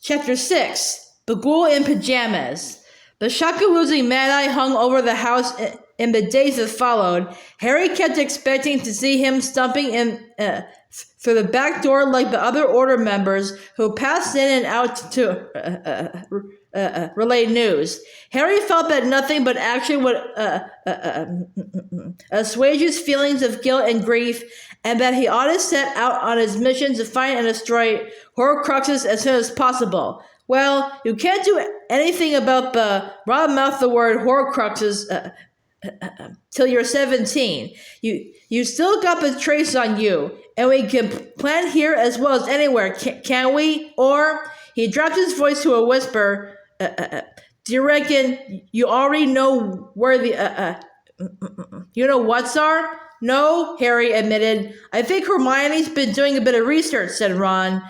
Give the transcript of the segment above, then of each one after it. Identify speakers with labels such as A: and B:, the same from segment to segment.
A: Chapter 6. The Ghoul in Pajamas. The shock of losing Mad-Eye hung over the house in the days that followed. Harry kept expecting to see him stumping in through the back door like the other Order members who passed in and out to relay news. Harry felt that nothing but action would assuage his feelings of guilt and grief, and that he ought to set out on his mission to find and destroy Horcruxes as soon as possible. Well, you can't do anything about the mouth the word Horcruxes till you're 17. You still got the trace on you, and we can plan here as well as anywhere, can we? Or, he dropped his voice to a whisper, do you reckon you already know where the, you know what's are? No, Harry admitted. I think Hermione's been doing a bit of research, said Ron.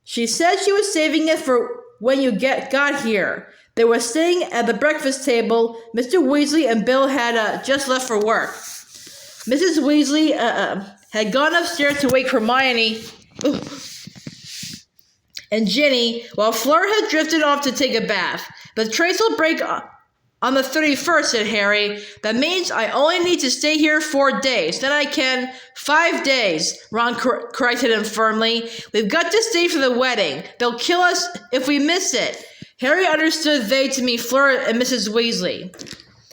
A: She said she was saving it for when you got here. They were sitting at the breakfast table. Mr. Weasley and Bill had just left for work. Mrs. Weasley had gone upstairs to wake Hermione and Ginny, while Fleur had drifted off to take a bath. The trace will break on the 31st, said Harry. That means I only need to stay here 4 days. Then I can... 5 days, Ron corrected him firmly. We've got to stay for the wedding. They'll kill us if we miss it. Harry understood they to mean Fleur and Mrs. Weasley.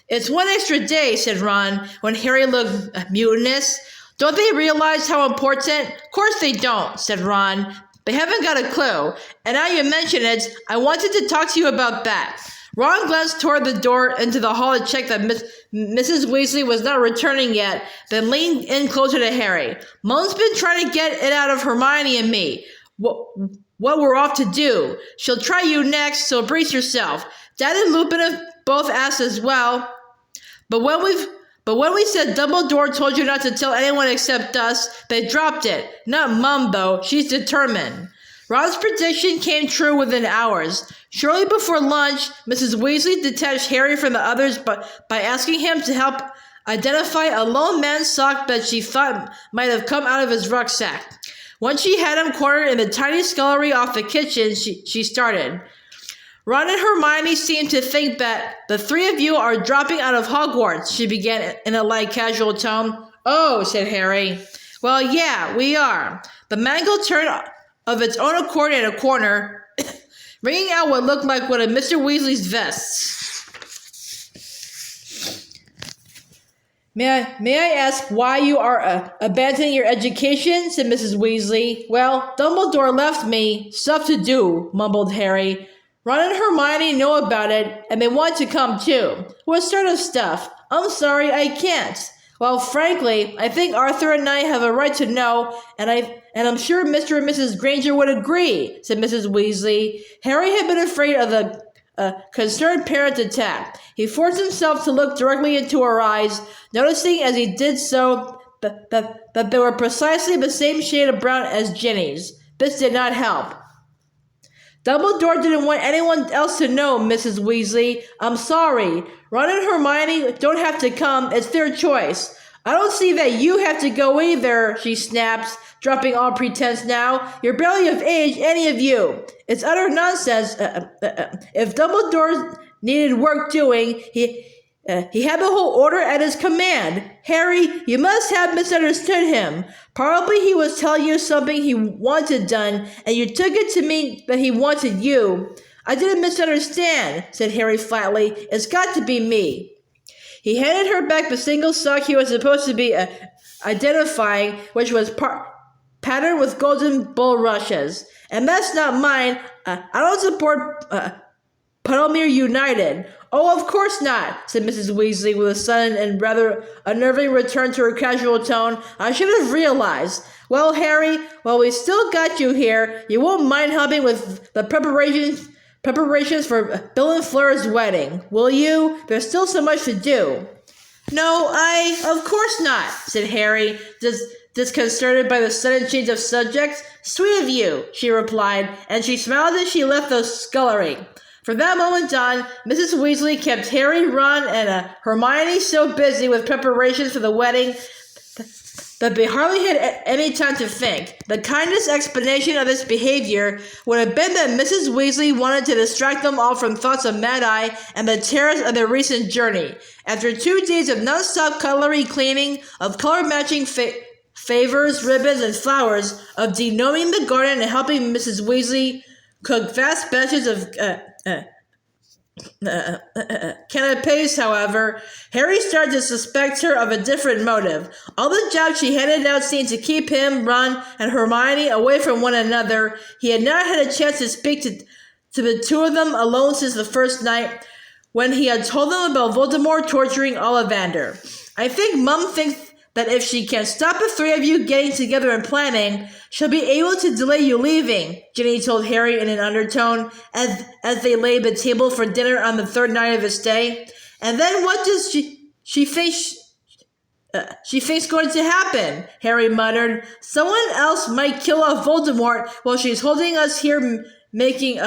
A: It's 1 extra day, said Ron, when Harry looked mutinous. Don't they realize how important? Of course they don't, said Ron. They haven't got a clue. And now you mention it, I wanted to talk to you about that. Ron glanced toward the door into the hall to check that Mrs. Weasley was not returning yet, then leaned in closer to Harry. Mom's been trying to get it out of Hermione and me. What we're off to do. She'll try you next, so brace yourself. Dad and Lupin have both asked as well. But when we said Dumbledore told you not to tell anyone except us, they dropped it. Not Mum, though. She's determined. Ron's prediction came true within hours. Shortly before lunch, Mrs. Weasley detached Harry from the others by asking him to help identify a lone man's sock that she thought might have come out of his rucksack. Once she had him cornered in the tiny scullery off the kitchen, she started. Ron and Hermione seem to think that the 3 of you are dropping out of Hogwarts, she began in a light, casual tone. Oh, said Harry. Well, yeah, we are. The mangle turned of its own accord in a corner, wringing out what looked like one of Mr. Weasley's vests. May I ask why you are abandoning your education? Said Mrs. Weasley. Well, Dumbledore left me stuff to do, mumbled Harry. Ron and Hermione know about it, and they want to come too. What sort of stuff? I'm sorry, I can't. Well, frankly, I think Arthur and I have a right to know, and I'm sure Mr. and Mrs. Granger would agree, said Mrs. Weasley. Harry had been afraid of the concerned parent attack. He forced himself to look directly into her eyes, noticing as he did so that they were precisely the same shade of brown as Ginny's. This did not help. Dumbledore didn't want anyone else to know, Mrs. Weasley. I'm sorry. Ron and Hermione don't have to come. It's their choice. I don't see that you have to go either, she snaps, dropping all pretense now. You're barely of age, any of you. It's utter nonsense. If Dumbledore needed work doing, he had the whole Order at his command. Harry, you must have misunderstood him. Probably he was telling you something he wanted done, and you took it to mean that he wanted you. I didn't misunderstand, said Harry flatly. It's got to be me. He handed her back the single sock he was supposed to be identifying, which was patterned with golden bulrushes. And that's not mine. I don't support Puddlemere United. Oh, of course not, said Mrs. Weasley with a sudden and rather unnerving return to her casual tone. I should have realized. Well, Harry, while we still got you here, you won't mind helping with the preparations for Bill and Fleur's wedding, will you? There's still so much to do. No, of course not, said Harry, disconcerted by the sudden change of subject. Sweet of you, she replied, and she smiled as she left the scullery. From that moment on, Mrs. Weasley kept Harry, Ron, and Hermione so busy with preparations for the wedding but they hardly had any time to think. The kindest explanation of this behavior would have been that Mrs. Weasley wanted to distract them all from thoughts of Mad-Eye and the terrors of their recent journey. After 2 days of non-stop cutlery cleaning, of color-matching favors, ribbons, and flowers, of denoming the garden and helping Mrs. Weasley cook vast batches of canapes, however, Harry started to suspect her of a different motive. All the jobs she handed out seemed to keep him, Ron, and Hermione away from one another. He had not had a chance to speak to the two of them alone since the first night, when he had told them about Voldemort torturing Ollivander. I think Mum thinks that if she can stop the three of you getting together and planning, she'll be able to delay you leaving, Ginny told Harry in an undertone as they laid the table for dinner on the third night of his stay. And then what does she think she thinks going to happen? Harry muttered. Someone else might kill off Voldemort while she's holding us here making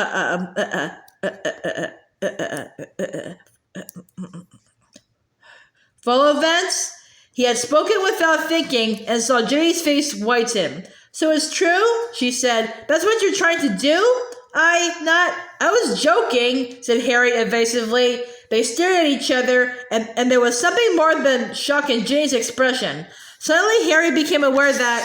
A: full events? He had spoken without thinking and saw Ginny's face whiten. So it's true, she said. That's what you're trying to do? I was joking, said Harry evasively. They stared at each other, and there was something more than shock in Ginny's expression. Suddenly, Harry became aware that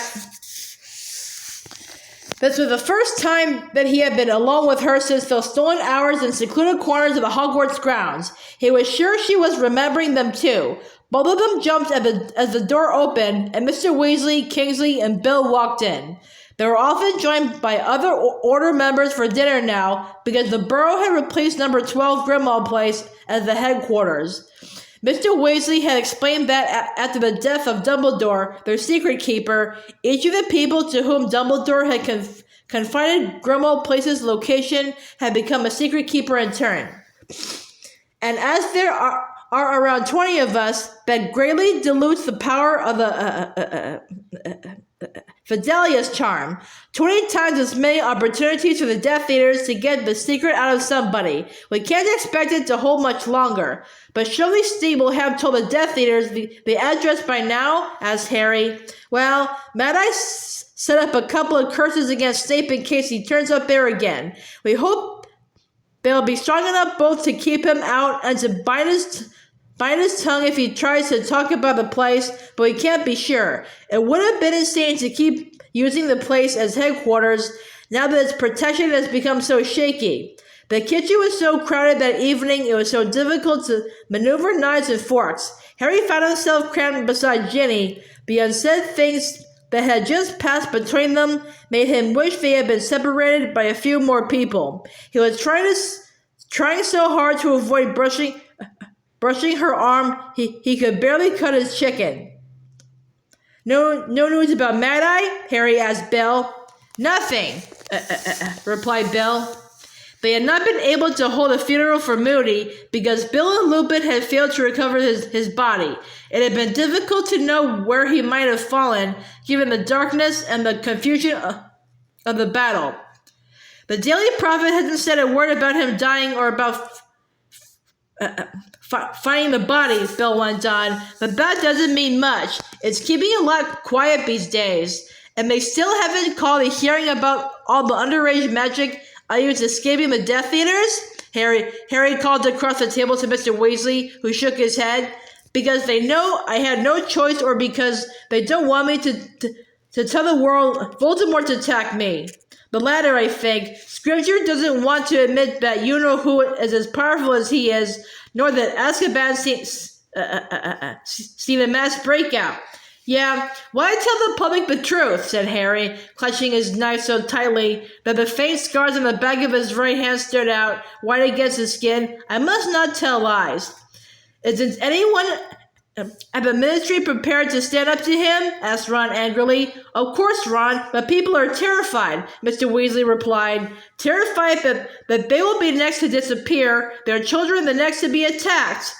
A: this was the first time that he had been alone with her since those stolen hours in secluded corners of the Hogwarts grounds. He was sure she was remembering them too. Both of them jumped as the door opened, and Mr. Weasley, Kingsley, and Bill walked in. They were often joined by other Order members for dinner now, because the Burrow had replaced number 12 Grimmauld Place as the headquarters. Mr. Weasley had explained that after the death of Dumbledore, their secret keeper, each of the people to whom Dumbledore had confided Grimmauld Place's location had become a secret keeper in turn. And as there are around 20 of us, that greatly dilutes the power of the Fidelius charm. 20 times as many opportunities for the Death Eaters to get the secret out of somebody. We can't expect it to hold much longer. But surely Steve will have told the Death Eaters the address by now? Asked Harry. Well, Mad-Eye set up a couple of curses against Snape in case he turns up there again. We hope they'll be strong enough both to keep him out and to bite his tongue if he tries to talk about the place, but we can't be sure. It would have been insane to keep using the place as headquarters now that its protection has become so shaky. The kitchen was so crowded that evening it was so difficult to maneuver knives and forks. Harry found himself crammed beside Ginny. The unsaid things that had just passed between them made him wish they had been separated by a few more people. He was trying so hard to avoid brushing her arm, he could barely cut his chicken. No news about Mad-Eye? Harry asked Bill. Nothing, replied Bill. They had not been able to hold a funeral for Moody because Bill and Lupin had failed to recover his body. It had been difficult to know where he might have fallen, given the darkness and the confusion of the battle. The Daily Prophet hasn't said a word about him dying or about finding the body, Bill went on, but that doesn't mean much. It's keeping a lot quiet these days. And they still haven't called a hearing about all the underage magic I used escaping the Death Eaters? Harry called across the table to Mr. Weasley, who shook his head. Because they know I had no choice or because they don't want me to tell the world Voldemort attacked me. The latter, I think. Scrimgeour doesn't want to admit that you-know-who is as powerful as he is, nor that Azkaban seen a mass breakout. Yeah, why tell the public the truth, said Harry, clutching his knife so tightly that the faint scars on the back of his right hand stood out, white against his skin. I must not tell lies. Isn't anyone at the Ministry prepared to stand up to him? Asked Ron angrily. Of course, Ron, but people are terrified, Mr. Weasley replied. Terrified that they will be next to disappear, their children the next to be attacked.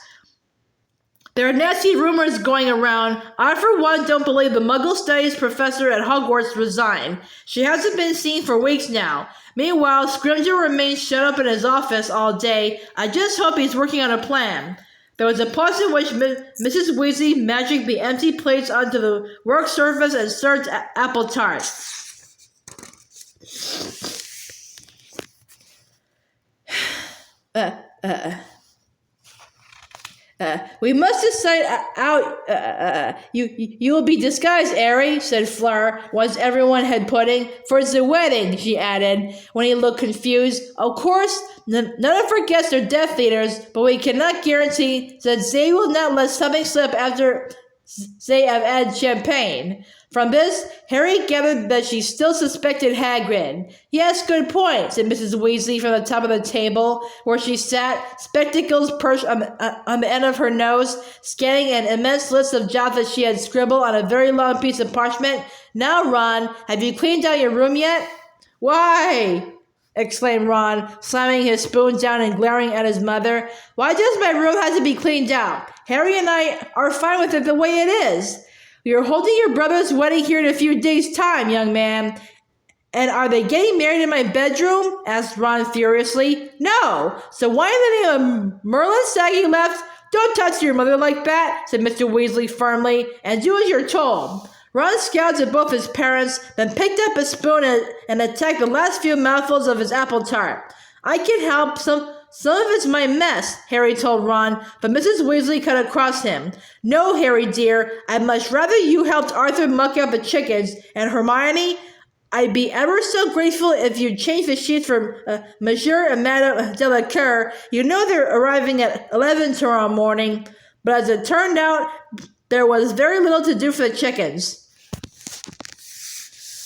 A: There are nasty rumors going around. I, for one, don't believe the Muggle Studies professor at Hogwarts resigned. She hasn't been seen for weeks now. Meanwhile, Scrimgeour remains shut up in his office all day. I just hope he's working on a plan. There was a pause in which Mrs. Weasley magicked the empty plates onto the work surface and served apple tart. We must decide out. You will be disguised, Harry, said Fleur, once everyone had pudding. For it's the wedding, she added, when he looked confused. Of course, none of our guests are Death Eaters, but we cannot guarantee that they will not let something slip after they have had champagne. From this, Harry gathered that she still suspected Hagrid. Yes, good point, said Mrs. Weasley from the top of the table, where she sat, spectacles perched on the end of her nose, scanning an immense list of jobs that she had scribbled on a very long piece of parchment. Now, Ron, have you cleaned out your room yet? Why? Exclaimed Ron, slamming his spoon down and glaring at his mother. Why does my room have to be cleaned out? Harry and I are fine with it the way it is. We are holding your brother's wedding here in a few days' time, young man. And are they getting married in my bedroom? Asked Ron furiously. No. So why in the name of Merlin sagging left? Don't touch your mother like that, said Mr. Weasley firmly, and do as you're told. Ron scowled at both his parents, then picked up a spoon and attacked the last few mouthfuls of his apple tart. I can help. Some of it's my mess, Harry told Ron, but Mrs. Weasley cut across him. No, Harry dear, I'd much rather you helped Arthur muck out the chickens, and Hermione, I'd be ever so grateful if you'd change the sheets for Monsieur and Madame Delacour. You know they're arriving at 11 tomorrow morning. But as it turned out, there was very little to do for the chickens.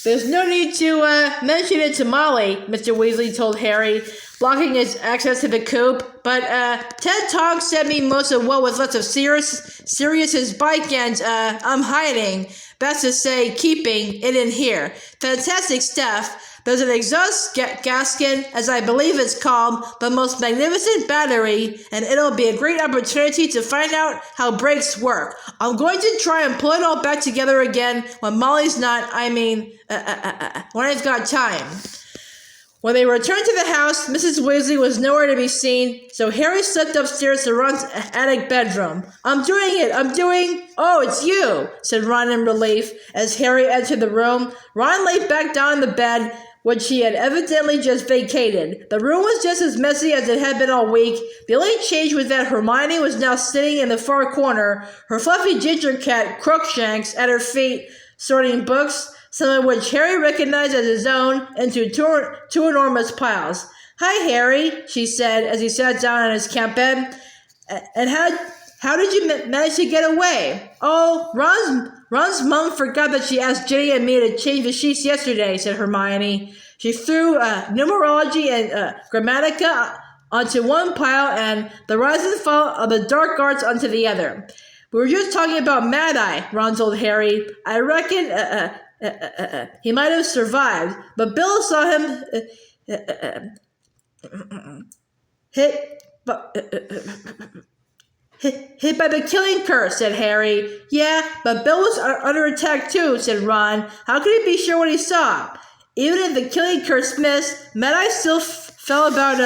A: There's no need to mention it to Molly, Mr. Weasley told Harry, blocking his access to the coop. But Ted Tonks sent me most of what was left of Sirius's bike, and I'm hiding. That's to say, keeping it in here. Fantastic stuff. There's an exhaust gasket, as I believe it's called, but most magnificent battery, and it'll be a great opportunity to find out how brakes work. I'm going to try and pull it all back together again when Molly's not, when I've got time. When they returned to the house, Mrs. Weasley was nowhere to be seen, so Harry slipped upstairs to Ron's attic bedroom. I'm doing... Oh, it's you, said Ron in relief as Harry entered the room. Ron lay back down in the bed, which he had evidently just vacated. The room was just as messy as it had been all week. The only change was that Hermione was now sitting in the far corner, her fluffy ginger cat, Crookshanks, at her feet, sorting books, some of which Harry recognized as his own, into two enormous piles. Hi, Harry, she said as he sat down on his camp bed. And how did you manage to get away? Oh, Ron's mom forgot that she asked Ginny and me to change the sheets yesterday, said Hermione. She threw numerology and grammatica onto one pile and the rise and fall of the dark arts onto the other. We were just talking about Mad-Eye, Ron told Harry. I reckon he might have survived, but Bill saw him hit by the killing curse, said Harry. Yeah, but Bill was under attack too, said Ron. How could he be sure what he saw? Even if the killing curse missed, Mad-Eye still fell about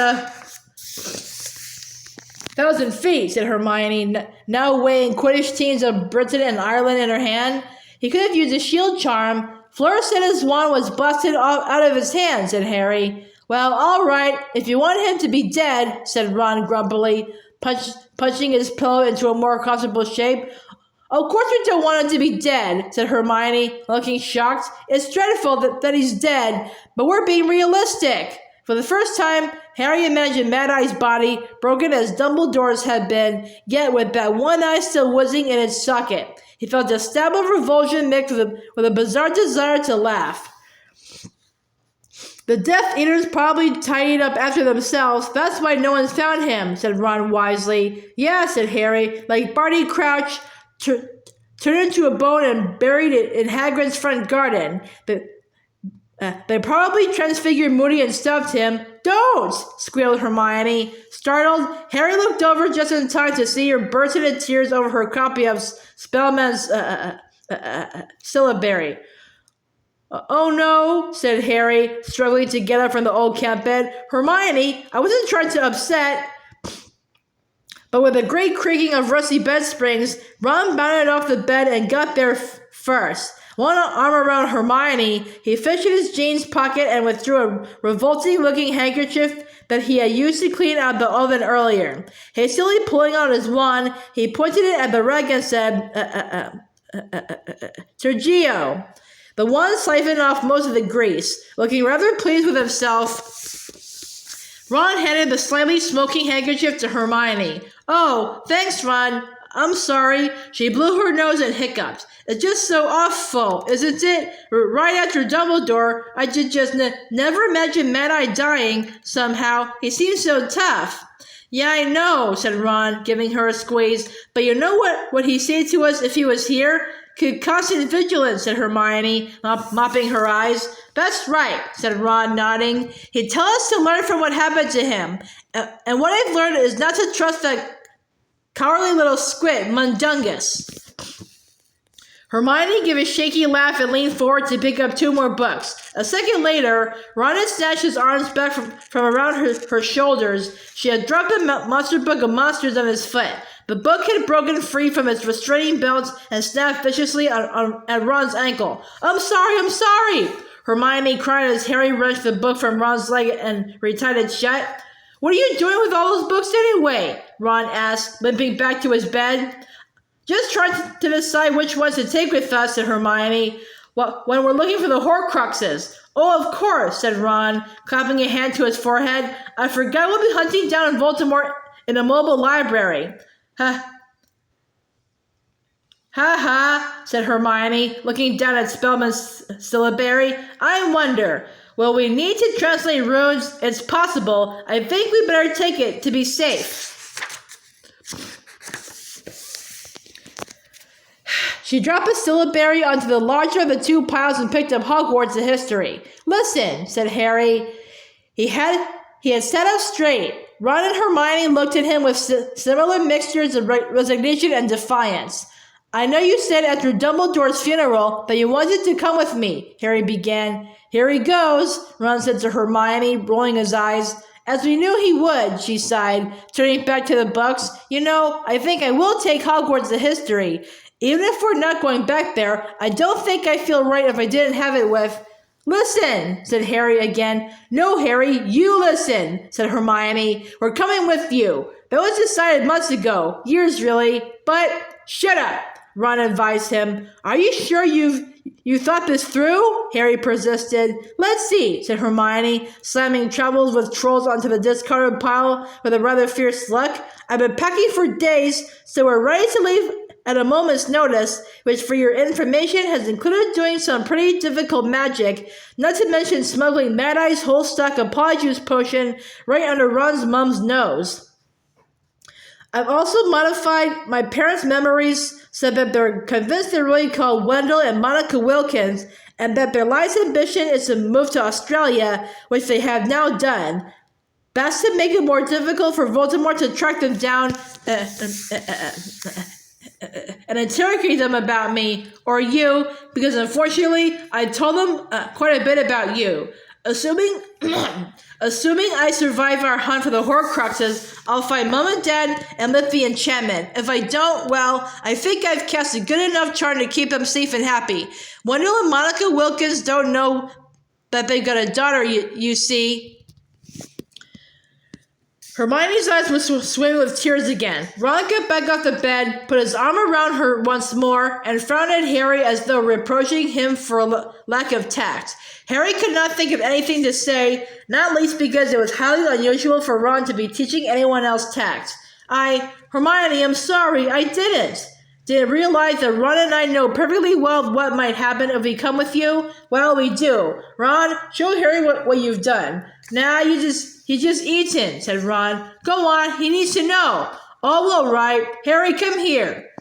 A: 1,000 feet, said Hermione, now weighing Quidditch teams of Britain and Ireland in her hand. He could have used a shield charm. Fleur said his wand was busted out of his hand, said Harry. Well, all right, if you want him to be dead, said Ron grumpily, punching his pillow into a more comfortable shape. Of course we don't want him to be dead, said Hermione, looking shocked. It's dreadful that he's dead, but we're being realistic. For the first time, Harry imagined Mad-Eye's body, broken as Dumbledore's had been, yet with that one eye still whizzing in its socket. He felt a stab of revulsion mixed with a bizarre desire to laugh. The Death Eaters probably tidied up after themselves. That's why no one's found him, said Ron wisely. Yeah, said Harry, like Barty Crouch, turned into a bone and buried it in Hagrid's front garden. They probably transfigured Moody and stuffed him. Don't! Squealed Hermione. Startled, Harry looked over just in time to see her burst into tears over her copy of Spellman's syllabary. Oh no, said Harry, struggling to get up from the old camp bed. Hermione, I wasn't trying to upset. But with a great creaking of rusty bed springs, Ron bounded off the bed and got there first. One arm around Hermione, he fished in his jeans pocket and withdrew a revolting-looking handkerchief that he had used to clean out the oven earlier. Hastily pulling out his wand, he pointed it at the rug and said, Sergio. The wand siphoned off most of the grease. Looking rather pleased with himself, Ron handed the slightly smoking handkerchief to Hermione. Oh, thanks, Ron. I'm sorry. She blew her nose and hiccuped. It's just so awful, isn't it? Right after Dumbledore, I just never imagined Mad-Eye dying somehow. He seems so tough. Yeah, I know, said Ron, giving her a squeeze. But you know what he'd say to us if he was here? Constant vigilance, said Hermione, mopping her eyes. That's right, said Ron, nodding. He'd tell us to learn from what happened to him. And what I've learned is not to trust that cowardly little squid, Mundungus. Hermione gave a shaky laugh and leaned forward to pick up 2 more books. A second later, Ron had snatched his arms back from around her shoulders. She had dropped the monster book of monsters on his foot. The book had broken free from its restraining belt and snapped viciously at Ron's ankle. I'm sorry! Hermione cried as Harry wrenched the book from Ron's leg and retied it shut. What are you doing with all those books anyway? Ron asked, limping back to his bed. Just trying to decide which ones to take with us, said Hermione. Well, when we're looking for the Horcruxes. Oh, of course, said Ron, clapping a hand to his forehead. I forgot we'll be hunting down in Voldemort in a mobile library. Ha ha, said Hermione, looking down at Spellman's syllabary. I wonder, will we need to translate runes? It's possible. I think we better take it to be safe. She dropped a syllabary onto the larger of the 2 piles and picked up Hogwarts the history. Listen, said Harry. He had sat up straight. Ron and Hermione looked at him with similar mixtures of resignation and defiance. I know you said after Dumbledore's funeral that you wanted to come with me, Harry began. Here he goes, Ron said to Hermione, rolling his eyes. As we knew he would, she sighed, turning back to the books. You know, I think I will take Hogwarts the history. Even if we're not going back there, I don't think I feel right if I didn't have it with... Listen, said Harry again. No, Harry, you listen, said Hermione. We're coming with you. That was decided months ago. Years, really. But shut up, Ron advised him. Are you sure you thought this through? Harry persisted. Let's see, said Hermione, slamming Travels with Trolls onto the discarded pile with a rather fierce look. I've been packing for days, so we're ready to leave at a moment's notice, which for your information has included doing some pretty difficult magic, not to mention smuggling Mad-Eye's whole stock of Polyjuice potion right under Ron's mom's nose. I've also modified my parents' memories so that they're convinced they're really called Wendell and Monica Wilkins, and that their life's ambition is to move to Australia, which they have now done. That's to make it more difficult for Voldemort to track them down and interrogate them about me, or you, because unfortunately, I told them quite a bit about you. Assuming I survive our hunt for the Horcruxes, I'll find Mom and Dad and lift the enchantment. If I don't, well, I think I've cast a good enough charm to keep them safe and happy. Wendell and Monica Wilkins don't know that they've got a daughter, you see. Hermione's eyes were swimming with tears again. Ron got back off the bed, put his arm around her once more, and frowned at Harry as though reproaching him for lack of tact. Harry could not think of anything to say, not least because it was highly unusual for Ron to be teaching anyone else tact. Hermione, I'm sorry, I didn't. Didn't realize that Ron and I know perfectly well what might happen if we come with you? Well, we do. Ron, show Harry what you've done. Nah, he just eaten, said Ron. Go on, he needs to know. All right. Harry, come here.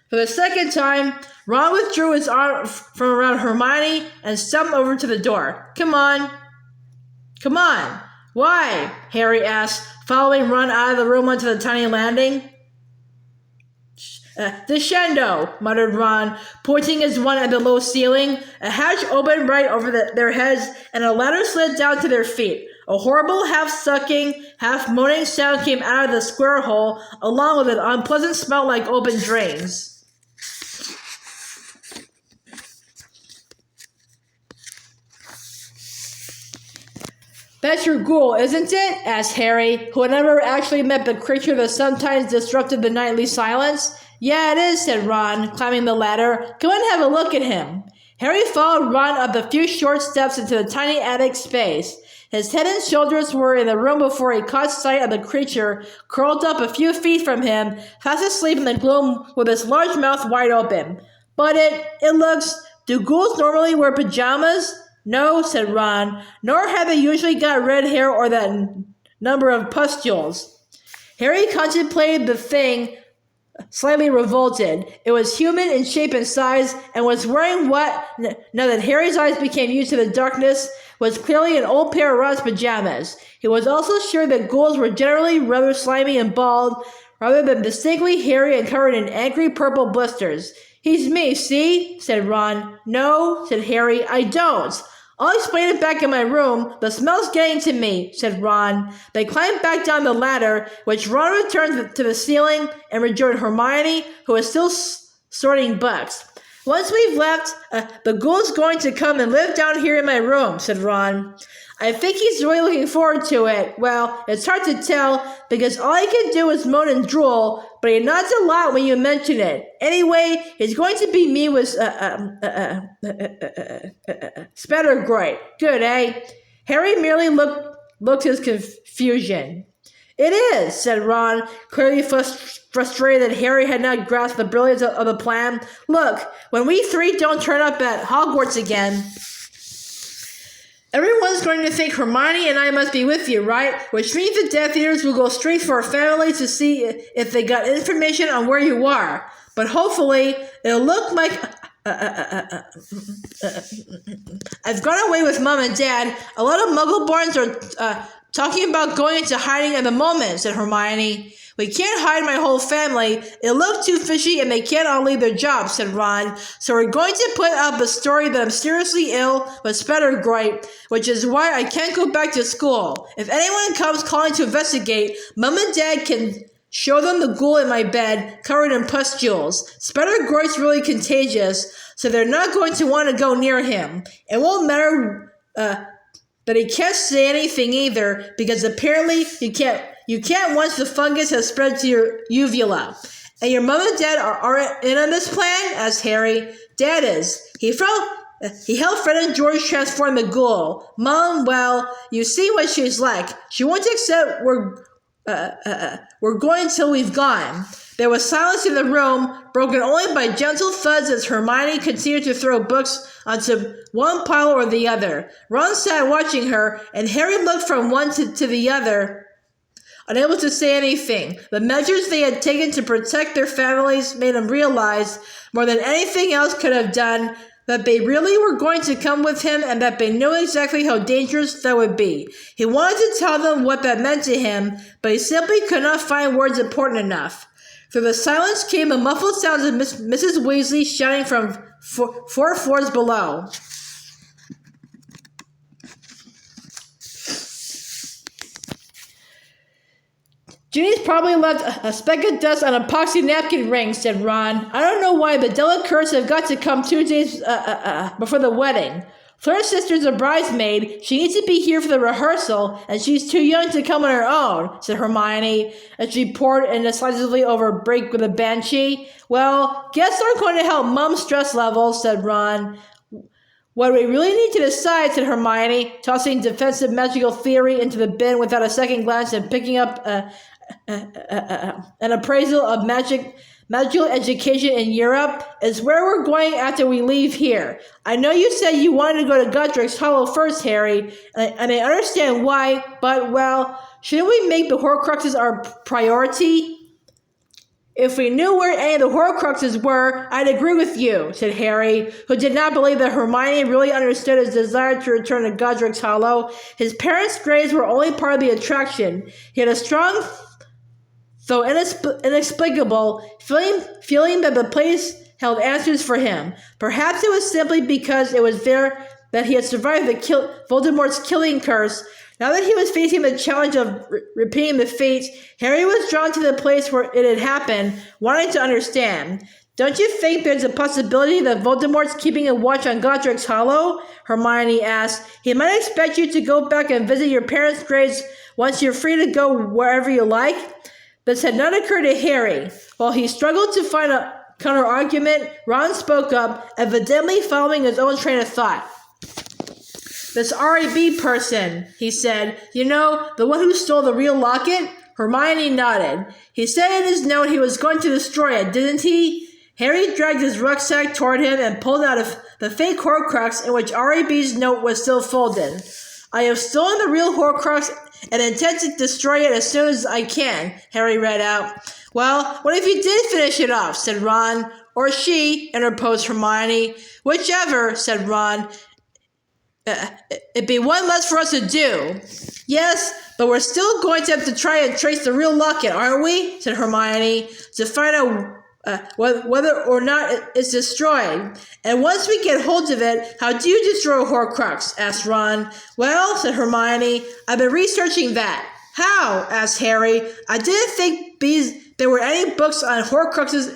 A: For the second time, Ron withdrew his arm from around Hermione and stumped over to the door. Come on. Why? Harry asked, following Ron out of the room onto the tiny landing. Descendo, muttered Ron, pointing his wand at the low ceiling. A hatch opened right over their heads, and a ladder slid down to their feet. A horrible, half-sucking, half-moaning sound came out of the square hole, along with an unpleasant smell like open drains. That's your ghoul, isn't it? Asked Harry, who had never actually met the creature that sometimes disrupted the nightly silence. Yeah, it is, said Ron, climbing the ladder. Go and have a look at him. Harry followed Ron up the few short steps into the tiny attic space. His head and shoulders were in the room before he caught sight of the creature curled up a few feet from him, fast asleep in the gloom with its large mouth wide open. But it looks... Do ghouls normally wear pajamas? No, said Ron, nor have they usually got red hair or that number of pustules. Harry contemplated the thing, slightly revolted. It was human in shape and size, and was wearing what, now that Harry's eyes became used to the darkness, was clearly an old pair of Ron's pajamas. He was also sure that ghouls were generally rather slimy and bald, rather than distinctly hairy and covered in angry purple blisters. He's me, see? Said Ron. No, said Harry, I don't. I'll explain it back in my room. The smell's getting to me, said Ron. They climbed back down the ladder, which Ron returned to the ceiling and rejoined Hermione, who was still sorting books. Once we've left, the ghoul's going to come and live down here in my room, said Ron. I think he's really looking forward to it. Well, it's hard to tell, because all he can do is moan and drool, but he nods a lot when you mention it. Anyway, he's going to be me with, Spattergroit. Good, eh? Harry merely looked his confusion. It is, said Ron, clearly frustrated that Harry had not grasped the brilliance of the plan. Look, when we three don't turn up at Hogwarts again, everyone's going to think Hermione and I must be with you, right? Which means the Death Eaters will go straight for our family to see if they got information on where you are. But hopefully, it'll look like... I've gone away with Mom and Dad. A lot of Muggleborns are talking about going into hiding at the moment, said Hermione. We can't hide my whole family. It'll look too fishy and they can't all leave their jobs, said Ron. So we're going to put up a story that I'm seriously ill with Spattergroit, which is why I can't go back to school. If anyone comes calling to investigate, Mom and Dad can show them the ghoul in my bed, covered in pustules. Spattergroit's really contagious, so they're not going to want to go near him. It won't matter that he can't say anything either, because apparently you can't once the fungus has spread to your uvula. And your mom and dad are in on this plan? Asked Harry. Dad is. He helped Fred and George transform the ghoul. Mom, well, you see what she's like. She won't accept we're going till we've gone. There was silence in the room, broken only by gentle thuds as Hermione continued to throw books onto one pile or the other. Ron sat watching her, and Harry looked from one to the other, unable to say anything. The measures they had taken to protect their families made them realize, more than anything else could have done, that they really were going to come with him and that they knew exactly how dangerous that would be. He wanted to tell them what that meant to him, but he simply could not find words important enough. Through the silence came the muffled sounds of Mrs. Weasley shouting from 4 floors below. Ginny's probably left a speck of dust on a epoxy napkin ring, said Ron. I don't know why, but Delacours have got to come 2 days before the wedding. Fleur's sister's a bridesmaid. She needs to be here for the rehearsal, and she's too young to come on her own, said Hermione, as she poured indecisively over a break with a banshee. Well, guests aren't going to help Mom's stress levels, said Ron. What we really need to decide, said Hermione, tossing defensive magical theory into the bin without a second glance and picking up an appraisal of magical education in Europe, is where we're going after we leave here. I know you said you wanted to go to Godric's Hollow first, Harry, and I understand why, but, well, shouldn't we make the Horcruxes our priority? If we knew where any of the Horcruxes were, I'd agree with you, said Harry, who did not believe that Hermione really understood his desire to return to Godric's Hollow. His parents' graves were only part of the attraction. He had a strong, though inexplicable, feeling that the place held answers for him. Perhaps it was simply because it was there that he had survived Voldemort's killing curse. Now that he was facing the challenge of repeating the fates, Harry was drawn to the place where it had happened, wanting to understand. Don't you think there's a possibility that Voldemort's keeping a watch on Godric's Hollow? Hermione asked. He might expect you to go back and visit your parents' graves once you're free to go wherever you like. This had not occurred to Harry. While he struggled to find a counter-argument, Ron spoke up, evidently following his own train of thought. This R.A.B. person, he said. You know, the one who stole the real locket? Hermione nodded. He said in his note he was going to destroy it, didn't he? Harry dragged his rucksack toward him and pulled out the fake Horcrux in which R.A.B.'s note was still folded. I have stolen the real Horcrux and intend to destroy it as soon as I can, Harry read out. Well, what if you did finish it off, said Ron. Or she, interposed Hermione. Whichever, said Ron. It'd be one less for us to do. Yes, but we're still going to have to try and trace the real locket, aren't we? Said Hermione, to find out whether or not it's destroyed. And once we get hold of it, how do you destroy a Horcrux? Asked Ron. Well, said Hermione, I've been researching that. How? Asked Harry. I didn't think there were any books on Horcruxes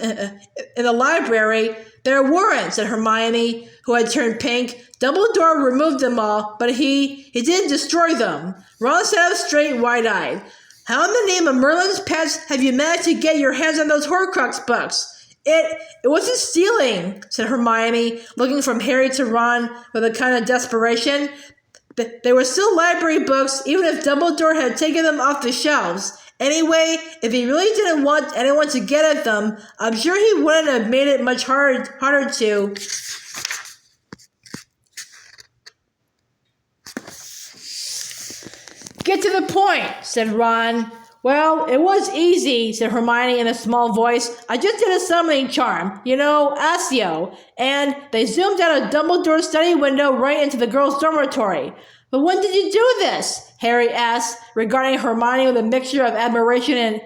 A: in the library. There weren't, said Hermione, who had turned pink. Dumbledore removed them all, but he didn't destroy them. Ron sat up straight, wide-eyed. How in the name of Merlin's pets have you managed to get your hands on those Horcrux books? It wasn't stealing, said Hermione, looking from Harry to Ron with a kind of desperation. They were still library books, even if Dumbledore had taken them off the shelves. Anyway, if he really didn't want anyone to get at them, I'm sure he wouldn't have made it much harder to. Get to the point, said Ron. Well, it was easy, said Hermione in a small voice. I just did a summoning charm, Accio. And they zoomed out of Dumbledore's study window right into the girls' dormitory. But when did you do this? Harry asked, regarding Hermione with a mixture of admiration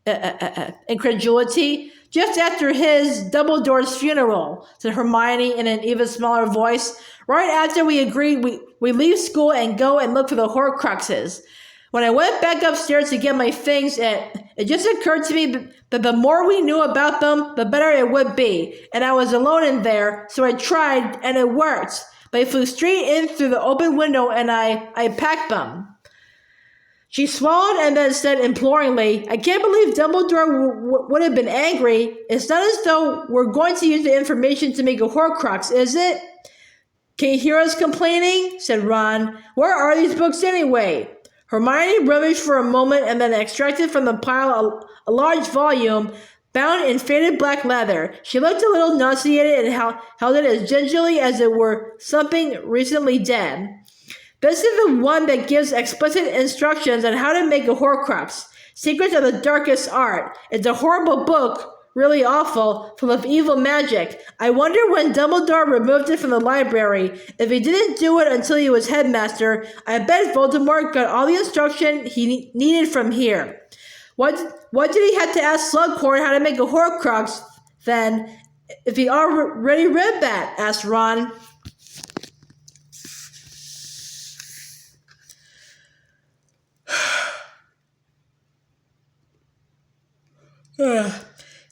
A: and incredulity. Just after his Dumbledore's funeral, said Hermione in an even smaller voice. Right after we agreed we leave school and go and look for the Horcruxes. When I went back upstairs to get my things, it just occurred to me that the more we knew about them, the better it would be. And I was alone in there, so I tried, and it worked. They flew straight in through the open window, and I packed them. She swallowed and then said imploringly, I can't believe Dumbledore would have been angry. It's not as though we're going to use the information to make a Horcrux, is it? Can you hear us complaining? Said Ron. Where are these books anyway? Hermione rummaged for a moment and then extracted from the pile a large volume bound in faded black leather. She looked a little nauseated and held it as gingerly as it were something recently dead. This is the one that gives explicit instructions on how to make a Horcrux. Secrets of the Darkest Art. It's a horrible book, really awful, full of evil magic. I wonder when Dumbledore removed it from the library. If he didn't do it until he was headmaster, I bet Voldemort got all the instruction he needed from here. What did he have to ask Slughorn how to make a Horcrux, then, if he already read that? Asked Ron.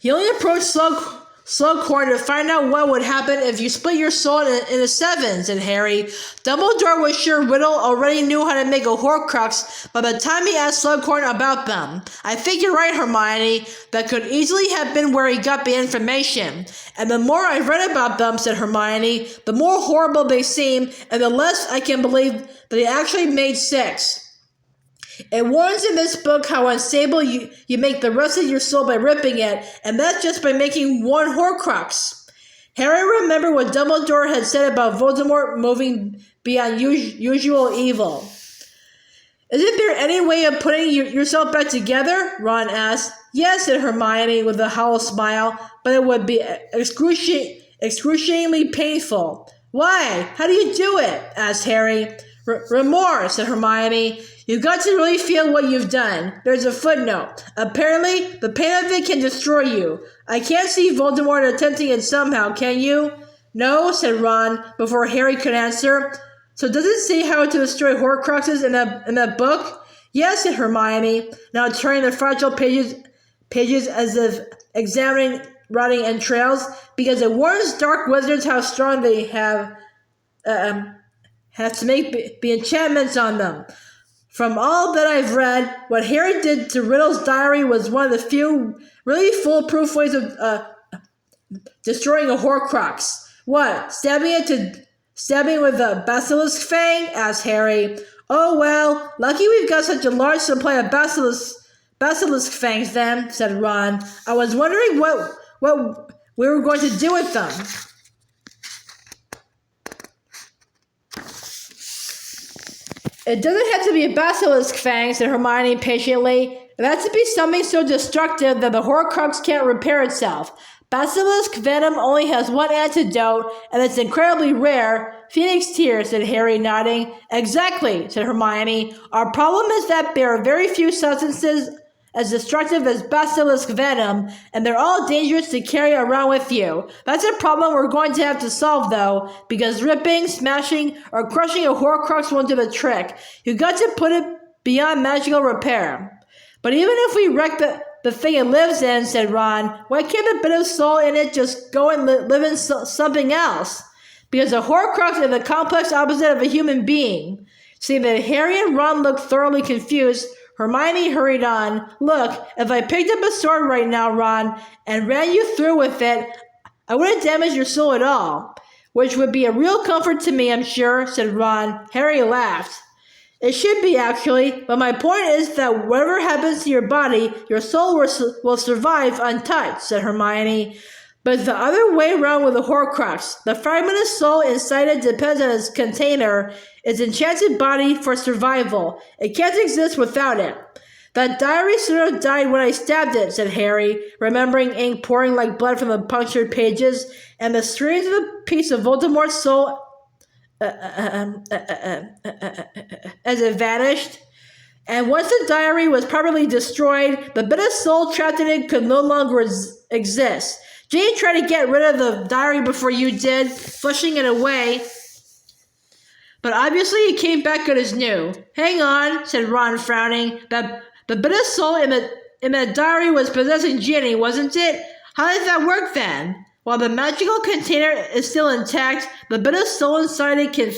A: He only approached Slughorn to find out what would happen if you split your soul into seven, said Harry. Dumbledore was sure Riddle already knew how to make a Horcrux by the time he asked Slughorn about them. I think you're right, Hermione. That could easily have been where he got the information. And the more I've read about them, said Hermione, the more horrible they seem, and the less I can believe that he actually made six. It warns in this book how unstable you make the rest of your soul by ripping it, and that's just by making one Horcrux. Harry remembered what Dumbledore had said about Voldemort moving beyond usual evil. Isn't there any way of putting yourself back together? Ron asked. Yes, said Hermione with a hollow smile, but it would be excruciatingly painful. Why? How do you do it? Asked Harry. Remorse, said Hermione. You've got to really feel what you've done. There's a footnote. Apparently, the pain of it can destroy you. I can't see Voldemort attempting it somehow, can you? No, said Ron, before Harry could answer. So does it say how to destroy Horcruxes in that book? Yes, said Hermione, now turning the fragile pages as if examining rotting entrails, because it warns dark wizards how strong they have to make the enchantments on them. From all that I've read, what Harry did to Riddle's diary was one of the few really foolproof ways of destroying a Horcrux. What? Stabbing with a basilisk fang? Asked Harry. Oh well, lucky we've got such a large supply of basilisk fangs then, said Ron. I was wondering what we were going to do with them. It doesn't have to be a basilisk fang, said Hermione patiently. It has to be something so destructive that the Horcrux can't repair itself. Basilisk venom only has one antidote, and it's incredibly rare. Phoenix tears, said Harry, nodding. Exactly, said Hermione. Our problem is that there are very few substances as destructive as basilisk venom, and they're all dangerous to carry around with you. That's a problem we're going to have to solve, though, because ripping, smashing, or crushing a Horcrux won't do the trick. You got to put it beyond magical repair. But even if we wreck the thing it lives in, said Ron, why can't a bit of soul in it just go and live in something else? Because a Horcrux is the complex opposite of a human being. Seeing that Harry and Ron looked thoroughly confused, Hermione hurried on. Look, if I picked up a sword right now, Ron, and ran you through with it, I wouldn't damage your soul at all. Which would be a real comfort to me, I'm sure, said Ron. Harry laughed. It should be, actually, but my point is that whatever happens to your body, your soul will survive untouched, said Hermione. But it's the other way around with the Horcrux. The fragmented soul inside it depends on its container, its enchanted body for survival. It can't exist without it. That diary sort of died when I stabbed it, said Harry, remembering ink pouring like blood from the punctured pages, and the streams of a piece of Voldemort's soul as it vanished. And once the diary was properly destroyed, the bit of soul trapped in it could no longer exist. Jane tried to get rid of the diary before you did, flushing it away, but obviously it came back good as new. Hang on, said Ron, frowning. The bit of soul in the diary was possessing Ginny, wasn't it? How did that work then? While the magical container is still intact, the bit of soul inside it can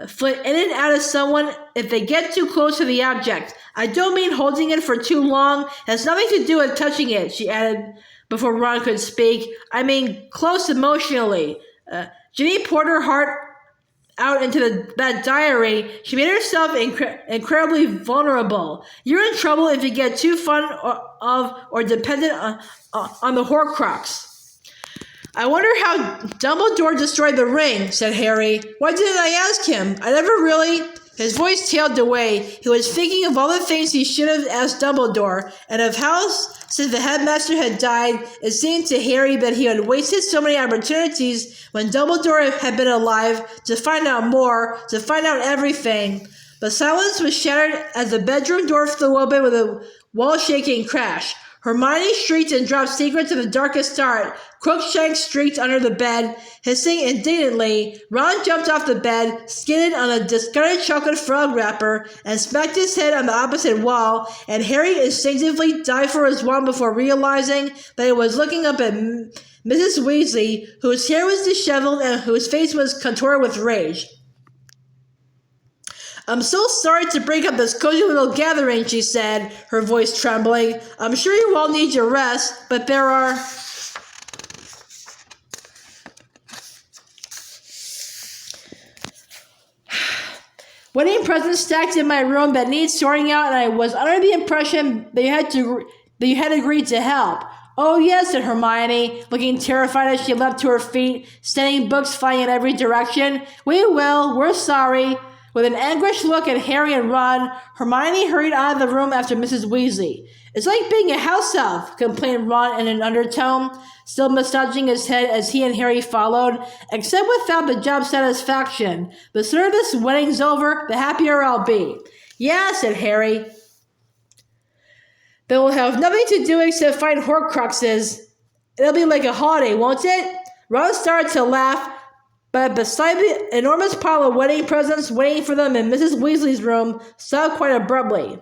A: flit in and out of someone if they get too close to the object. I don't mean holding it for too long. It has nothing to do with touching it, she added before Ron could speak. I mean close emotionally. Ginny poured her heart out into that diary. She made herself incredibly vulnerable. You're in trouble if you get too fond of or dependent on the Horcrux. I wonder how Dumbledore destroyed the ring, said Harry. Why didn't I ask him? I never really... His voice tailed away. He was thinking of all the things he should have asked Dumbledore, and of how, since the headmaster had died, it seemed to Harry that he had wasted so many opportunities when Dumbledore had been alive to find out more, to find out everything. The silence was shattered as the bedroom door flew open with a wall-shaking crash. Hermione shrieked and dropped secrets in the darkest dark. Crookshanks streaked under the bed, hissing indignantly. Ron jumped off the bed, skidded on a discarded chocolate frog wrapper, and smacked his head on the opposite wall, and Harry instinctively dived for his wand before realizing that he was looking up at Mrs. Weasley, whose hair was disheveled and whose face was contorted with rage. I'm so sorry to break up this cozy little gathering, she said, her voice trembling. I'm sure you all need your rest, but there are... wedding presents stacked in my room that need sorting out, and I was under the impression that you had agreed to help. Oh yes, said Hermione, looking terrified as she leapt to her feet, sending books flying in every direction. We will. We're sorry. With an anguished look at Harry and Ron, Hermione hurried out of the room after Mrs. Weasley. It's like being a house elf, complained Ron in an undertone, still massaging his head as he and Harry followed, except without the job satisfaction. The sooner this wedding's over, the happier I'll be. Yeah, said Harry. Then we'll have nothing to do except find Horcruxes. It'll be like a holiday, won't it? Ron started to laugh, but beside the enormous pile of wedding presents waiting for them in Mrs. Weasley's room, stopped quite abruptly.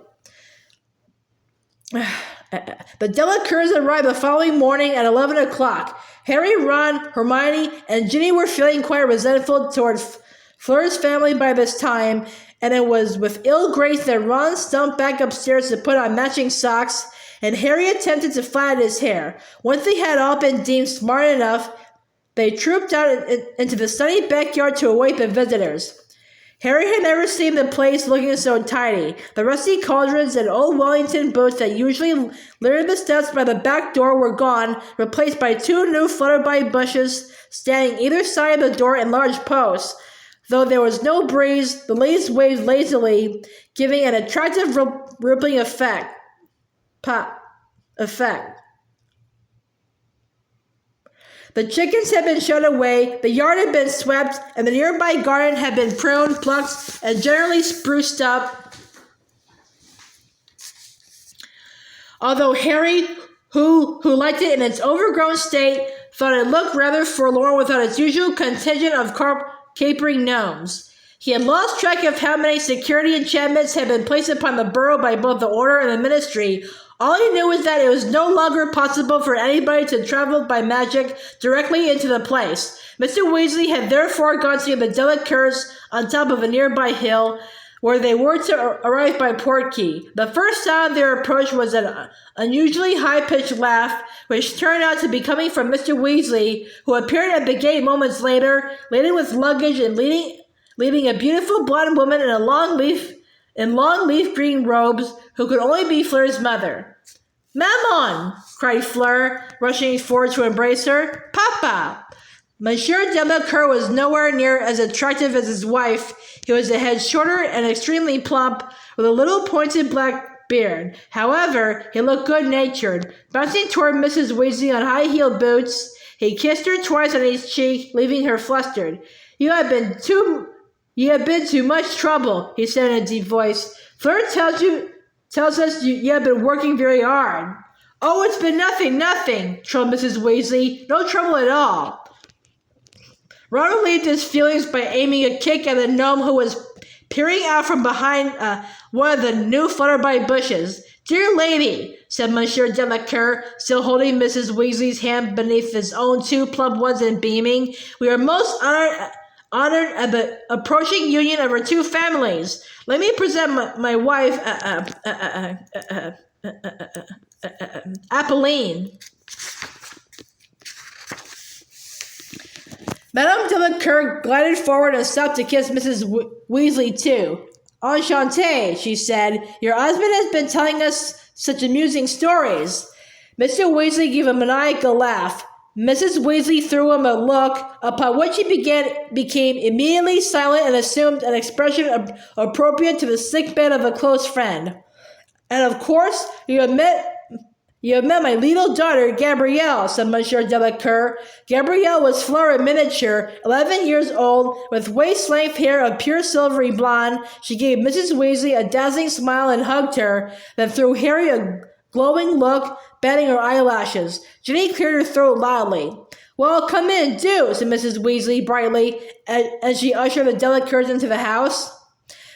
A: The Delacours arrived the following morning at 11 o'clock. Harry, Ron, Hermione, and Ginny were feeling quite resentful towards Fleur's family by this time, and it was with ill grace that Ron stumped back upstairs to put on matching socks, and Harry attempted to flatten his hair. Once they had all been deemed smart enough, they trooped out into the sunny backyard to await the visitors. Harry had never seen the place looking so tidy. The rusty cauldrons and old Wellington boots that usually littered the steps by the back door were gone, replaced by 2 new flutterby bushes standing either side of the door in large posts. Though there was no breeze, the leaves waved lazily, giving an attractive rippling effect. The chickens had been shut away, the yard had been swept, and the nearby garden had been pruned, plucked, and generally spruced up. Although Harry, who liked it in its overgrown state, thought it looked rather forlorn without its usual contingent of capering gnomes. He had lost track of how many security enchantments had been placed upon the borough by both the Order and the Ministry. All he knew was that it was no longer possible for anybody to travel by magic directly into the place. Mr. Weasley had therefore gone to the Delacours on top of a nearby hill, where they were to arrive by Portkey. The first sound of their approach was an unusually high-pitched laugh, which turned out to be coming from Mr. Weasley, who appeared at the gate moments later, laden with luggage and leading a beautiful blonde woman in long leaf green robes, who could only be Fleur's mother. "Maman!" cried Fleur, rushing forward to embrace her. "Papa!" Monsieur Delacour was nowhere near as attractive as his wife. He was a head shorter and extremely plump, with a little pointed black beard. However, he looked good-natured. Bouncing toward Mrs. Weasley on high-heeled boots, he kissed her twice on each cheek, leaving her flustered. You have been too much trouble," he said in a deep voice. "Fleur tells us you have been working very hard." "Oh, it's been nothing, trilled Mrs. Weasley. "No trouble at all." Ron relieved his feelings by aiming a kick at the gnome who was peering out from behind one of the new flutterby bushes. "Dear lady," said Monsieur Delacour, still holding Mrs. Weasley's hand beneath his own 2 plump ones and beaming, "we are most honored at the approaching union of our 2 families. Let me present my wife, Apolline." Madame Delacour glided forward and stopped to kiss Mrs. Weasley too. "Enchanté," she said. "Your husband has been telling us such amusing stories." Mr. Weasley gave a maniacal laugh. Mrs. Weasley threw him a look, upon which he became immediately silent and assumed an expression appropriate to the sickbed of a close friend. "And of course, you have met my little daughter, Gabrielle," said Monsieur Delacour. Gabrielle was Fleur in miniature, 11 years old, with waist-length hair of pure silvery blonde. She gave Mrs. Weasley a dazzling smile and hugged her, then threw Harry a glowing look, batting her eyelashes. Ginny cleared her throat loudly. "Well, come in, do," said Mrs. Weasley brightly, as she ushered the Delacours into the house,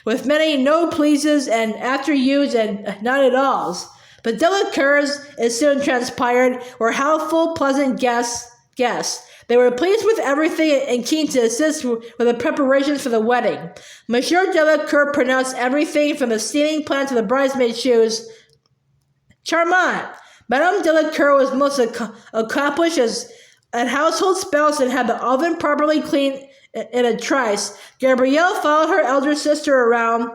A: with many no pleases and after yous and not at alls. The Delacours, it soon transpired, were helpful, pleasant guests. They were pleased with everything and keen to assist with the preparations for the wedding. Monsieur Delacour pronounced everything from the steaming plan to the bridesmaid shoes charmant. Madame Delacour was most accomplished at household spells and had the oven properly cleaned in a trice. Gabrielle followed her elder sister around,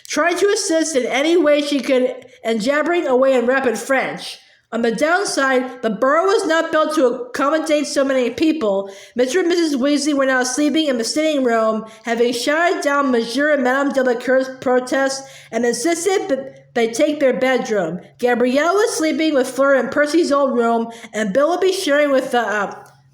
A: trying to assist in any way she could and jabbering away in rapid French. On the downside, the borough was not built to accommodate so many people. Mr. and Mrs. Weasley were now sleeping in the sitting room, having shouted down Monsieur and Madame Delacour's protests and insisted that they take their bedroom. Gabrielle was sleeping with Fleur in Percy's old room, and Bill would be sharing with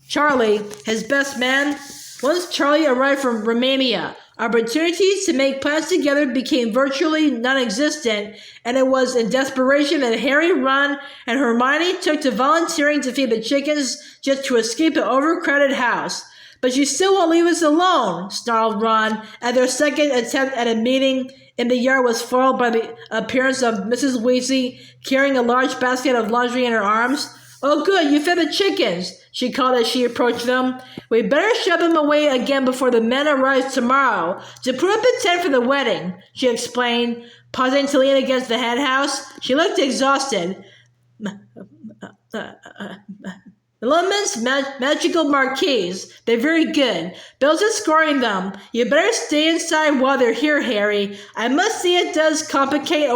A: Charlie, his best man. Once Charlie arrived from Romania, opportunities to make plans together became virtually non-existent, and it was in desperation that Harry, Ron, and Hermione took to volunteering to feed the chickens just to escape the overcrowded house. But you still won't leave us alone, snarled Ron, as their second attempt at a meeting in the yard was foiled by the appearance of Mrs. Weasley carrying a large basket of laundry in her arms. Oh good, you fed the chickens, she called as she approached them. We better shove them away again before the men arrive tomorrow to put up a tent for the wedding, she explained, pausing to lean against the henhouse. She looked exhausted. Lemons, magical marquees. They're very good. Bill's is scoring them. You better stay inside while they're here, Harry. I must say it does complicate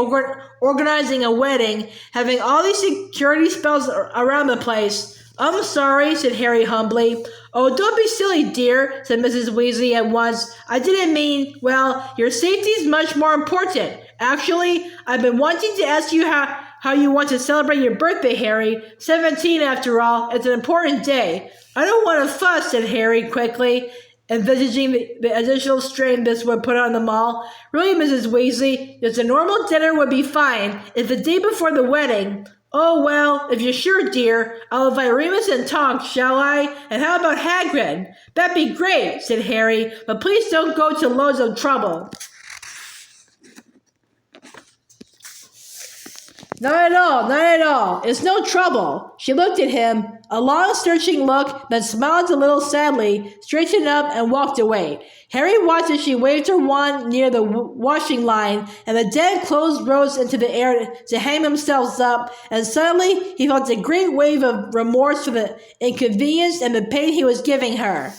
A: organizing a wedding, having all these security spells around the place. I'm sorry, said Harry humbly. Oh, don't be silly, dear, said Mrs. Weasley at once. I didn't mean, well, your safety's much more important. Actually, I've been wanting to ask you how you want to celebrate your birthday, Harry. 17, after all. It's an important day. I don't want to fuss, said Harry quickly, envisaging the additional strain this would put on them all. Really, Mrs. Weasley, just a normal dinner would be fine. It's the day before the wedding. Oh, well, if you're sure, dear, I'll invite Remus and Tonks, shall I? And how about Hagrid? That'd be great, said Harry, but please don't go to loads of trouble. Not at all, not at all. It's no trouble. She looked at him, a long searching look, then smiled a little sadly, straightened up, and walked away. Harry watched as she waved her wand near the washing line, and the dead clothes rose into the air to hang themselves up, and suddenly he felt a great wave of remorse for the inconvenience and the pain he was giving her.